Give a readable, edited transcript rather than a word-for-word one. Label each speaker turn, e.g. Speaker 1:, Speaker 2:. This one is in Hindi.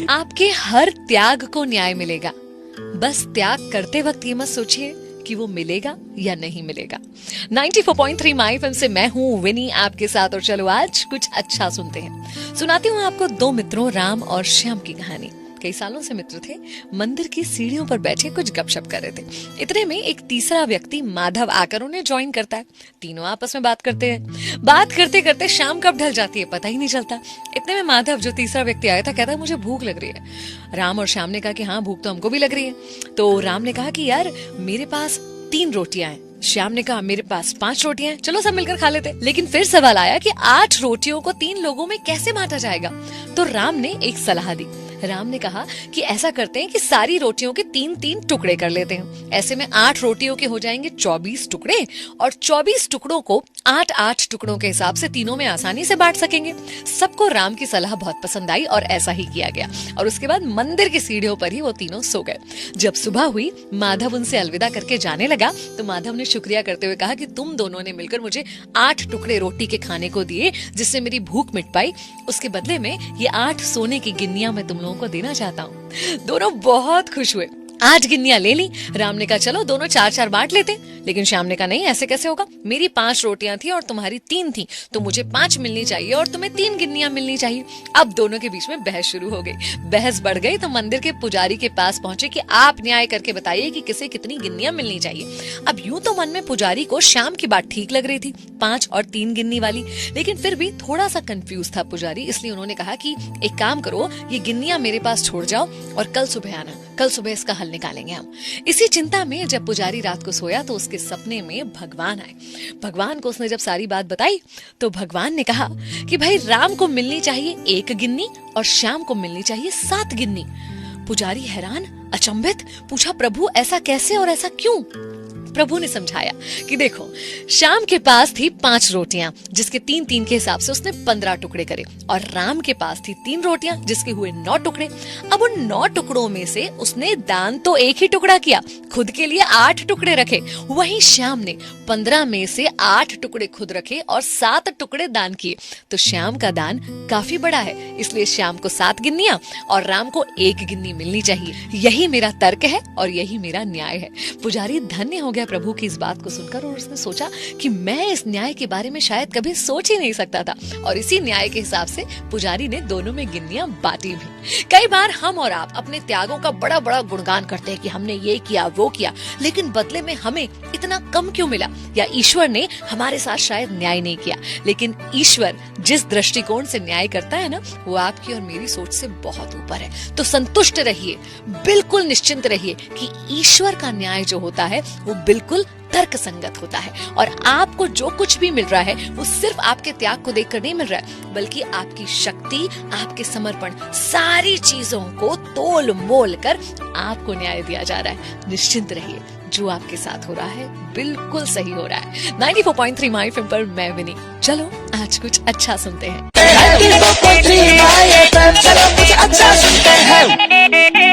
Speaker 1: आपके हर त्याग को न्याय मिलेगा। बस त्याग करते वक्त ये मत सोचिए कि वो मिलेगा या नहीं मिलेगा। 94.3 माय एफएम से मैं हूँ विनी आपके साथ, और चलो आज कुछ अच्छा सुनते हैं। सुनाती हूँ आपको दो मित्रों राम और श्याम की कहानी। कई सालों से मित्र थे, मंदिर की सीढ़ियों पर बैठे कुछ गपशप कर रहे थे। इतने में एक तीसरा व्यक्ति माधव आकर उन्हें ज्वाइन करता है। तीनों आपस में बात करते हैं। बात करते करते शाम कब ढल जाती है पता ही नहीं चलता। इतने में माधव, जो तीसरा व्यक्ति आया था, कहता है मुझे भूख लग रही है। राम और श्याम ने कहा कि हाँ, भूख तो हमको भी लग रही है। तो राम ने कहा कि यार मेरे पास 3 रोटियां हैं। श्याम ने कहा मेरे पास 5 रोटियां हैं, चलो सब मिलकर खा लेते। लेकिन फिर सवाल आया कि 8 रोटियों को 3 लोगों में कैसे बांटा जाएगा। तो राम ने एक सलाह दी। राम ने कहा कि ऐसा करते हैं कि सारी रोटियों के 3-3 टुकड़े कर लेते हैं। ऐसे में 8 रोटियों के हो जाएंगे 24 टुकड़े, और 24 टुकड़ों को 8-8 टुकड़ों के हिसाब से तीनों में आसानी से बांट सकेंगे। सबको राम की सलाह बहुत पसंद आई और ऐसा ही किया गया। और उसके बाद मंदिर की सीढ़ियों पर ही वो तीनों सो गए। जब सुबह हुई, माधव उनसे अलविदा करके जाने लगा तो माधव ने शुक्रिया करते हुए कहा कि तुम दोनों ने मिलकर मुझे 8 टुकड़े रोटी के खाने को दिए, जिससे मेरी भूख मिट पाई। उसके बदले में ये 8 सोने की गिन्नियां मैं तुम लोगों को देना चाहता हूँ। दोनों बहुत खुश हुए। 8 गिन्नियां ले ली। राम ने कहा चलो दोनों 4-4 बांट लेते। लेकिन श्याम ने कहा नहीं, ऐसे कैसे होगा। मेरी 5 रोटियां थी और तुम्हारी 3 थी, तो मुझे 5 मिलनी चाहिए और तुम्हें 3 गिन्नियां मिलनी चाहिए। अब दोनों के बीच में बहस शुरू हो गई। बहस बढ़ गई तो मंदिर के पुजारी के पास पहुंचे कि आप न्याय करके बताइए कि किसे कितनी गिन्नियां मिलनी चाहिए। अब यूं तो मन में पुजारी को श्याम की बात ठीक लग रही थी, 5 और 3 गिन्नी वाली, लेकिन फिर भी थोड़ा सा कंफ्यूज था पुजारी। इसलिए उन्होंने कहा कि एक काम करो, ये गिन्नियां मेरे पास छोड़ जाओ और कल सुबह आना, कल सुबह इसका हल निकालेंगे हम। इसी चिंता में जब पुजारी रात को सोया तो उसके सपने में भगवान आए। भगवान को उसने जब सारी बात बताई तो भगवान ने कहा कि भाई राम को मिलनी चाहिए 1 गिन्नी और श्याम को मिलनी चाहिए 7 गिन्नी। पुजारी हैरान, अचंभित, पूछा प्रभु ऐसा कैसे और ऐसा क्यों। प्रभु ने समझाया कि देखो, श्याम के पास थी 5 रोटियां, जिसके 3-3 के हिसाब से उसने 15 टुकड़े करे, और राम के पास थी 3 रोटियां, जिसके हुए 9 टुकड़े। अब उन 9 टुकड़ों में से उसने दान तो एक ही टुकड़ा किया, खुद के लिए 8 टुकड़े रखे। वहीं श्याम ने 15 में से 8 टुकड़े खुद रखे और 7 टुकड़े दान किए। तो श्याम का दान काफी बड़ा है, इसलिए श्याम को 7 गिन्नियां और राम को 1 गिन्नी मिलनी चाहिए। यही मेरा तर्क है और यही मेरा न्याय है। पुजारी धन्य हो गया प्रभु की इस बात को सुनकर, और उसने सोचा कि मैं इस न्याय के बारे में शायद कभी सोच ही नहीं सकता था। और इसी न्याय के हिसाब से पुजारी ने दोनों में गिन्नियां बांटी भी। कई बार हम और आप अपने त्यागों का बड़ा बड़ा गुणगान करते हैं कि हमने ये किया वो किया, लेकिन बदले में हमें इतना कम क्यों मिला, या ईश्वर ने हमारे साथ शायद न्याय नहीं किया। लेकिन ईश्वर जिस दृष्टिकोण से न्याय करता है ना, वो आपकी और मेरी सोच से बहुत ऊपर है। तो संतुष्ट रहिए, बिल्कुल निश्चिंत रहिए कि ईश्वर का न्याय जो होता है वो बिल्कुल तर्क संगत होता है। और आपको जो कुछ भी मिल रहा है वो सिर्फ आपके त्याग को देखकर नहीं मिल रहा है, बल्कि आपकी शक्ति, आपके समर्पण, सारी चीजों को तोल मोल कर आपको न्याय दिया जा रहा है। निश्चिंत रहिए, जो आपके साथ हो रहा है बिल्कुल सही हो रहा है। 94.3 माय एफएम पर मैं विनी। चलो आज कुछ अच्छा सुनते हैं। 94.3 माय एफएम, चलो कुछ अच्छा सुनते हैं।